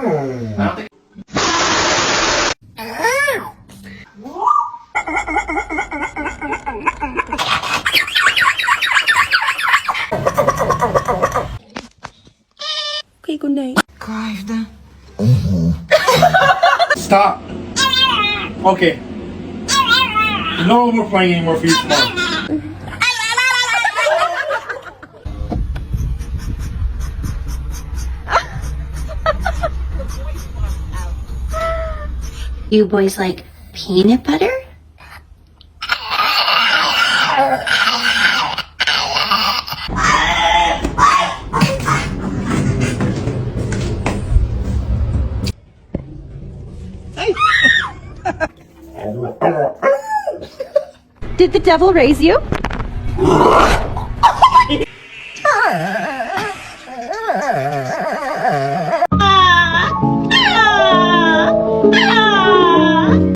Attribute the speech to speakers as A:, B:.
A: I don't think.
B: Okay, good night.
C: Stop. Okay. No more playing anymore for you tomorrow.
D: You boys like peanut butter?
B: Did the devil raise you?